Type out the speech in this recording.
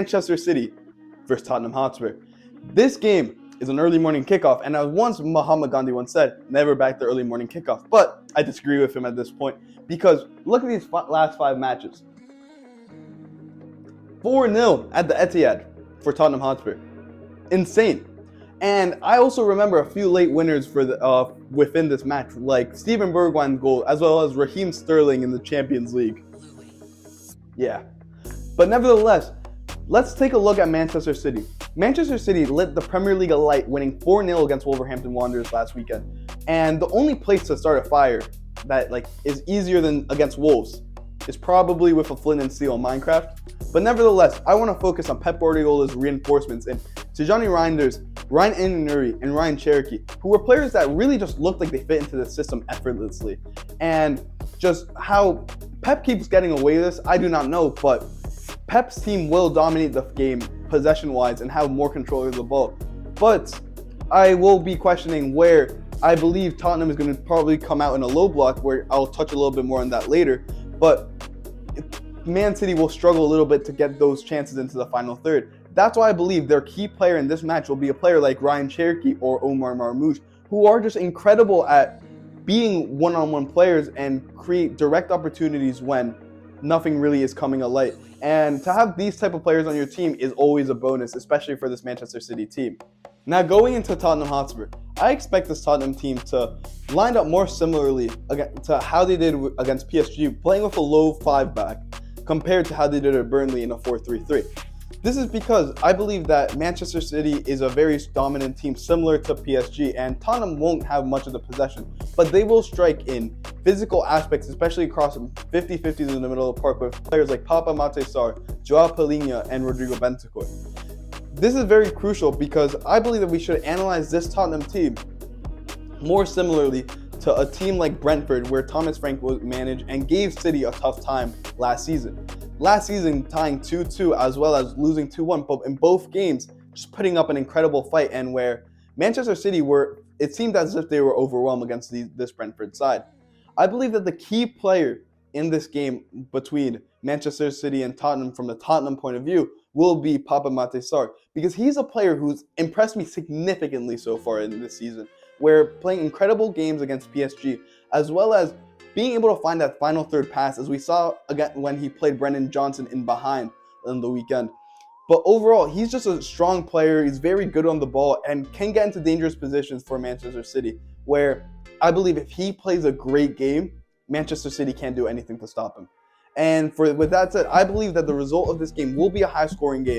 Manchester City versus Tottenham Hotspur. This game is an early morning kickoff, and as once Mahatma Gandhi once said, never back the early morning kickoff. But I disagree with him at this point because look at these last 5 matches. 4-0 at the Etihad for Tottenham Hotspur. Insane. And I also remember a few late winners for the within this match, like Steven Bergwijn's goal, as well as Raheem Sterling in the Champions League. Yeah. But nevertheless, let's take a look at Manchester City. Manchester City lit the Premier League alight, winning 4-0 against Wolverhampton Wanderers last weekend. And the only place to start a fire that is easier than against Wolves is probably with a flint and steel in Minecraft. But nevertheless, I want to focus on Pep Guardiola's reinforcements in Tijani Reinders, Ryan Inuri, and Ryan Cherokee, who were players that really just looked like they fit into the system effortlessly. And just how Pep keeps getting away with this, I do not know, but Pep's team will dominate the game possession-wise and have more control of the ball. But I will be questioning where I believe Tottenham is going to probably come out in a low block, where I'll touch a little bit more on that later. But Man City will struggle a little bit to get those chances into the final third. That's why I believe their key player in this match will be a player like Ryan Cherokee or Omar Marmoush, who are just incredible at being one-on-one players and create direct opportunities when nothing really is coming alight. And to have these type of players on your team is always a bonus, especially for this Manchester City team. Now going into Tottenham Hotspur, I expect this Tottenham team to line up more similarly to how they did against PSG, playing with a low 5-back compared to how they did at Burnley in a 4-3-3. This is because I believe that Manchester City is a very dominant team similar to PSG, and Tottenham won't have much of the possession, but they will strike in physical aspects, especially across 50-50s in the middle of the park with players like Papa Mate Sarr, Joao Palhinha, and Rodrigo Bentancur. This is very crucial because I believe that we should analyze this Tottenham team more similarly to a team like Brentford, where Thomas Frank was managed and gave City a tough time last season. Last season, tying 2-2 as well as losing 2-1, but in both games, just putting up an incredible fight, and where Manchester City it seemed as if they were overwhelmed against this Brentford side. I believe that the key player in this game between Manchester City and Tottenham from the Tottenham point of view will be Papa Mate Sarr, because he's a player who's impressed me significantly so far in this season, where playing incredible games against PSG, as well as being able to find that final third pass, as we saw again when he played Brennan Johnson in behind on the weekend. But overall, he's just a strong player. He's very good on the ball and can get into dangerous positions for Manchester City, where I believe if he plays a great game, Manchester City can't do anything to stop him. And with that said, I believe that the result of this game will be a high-scoring game.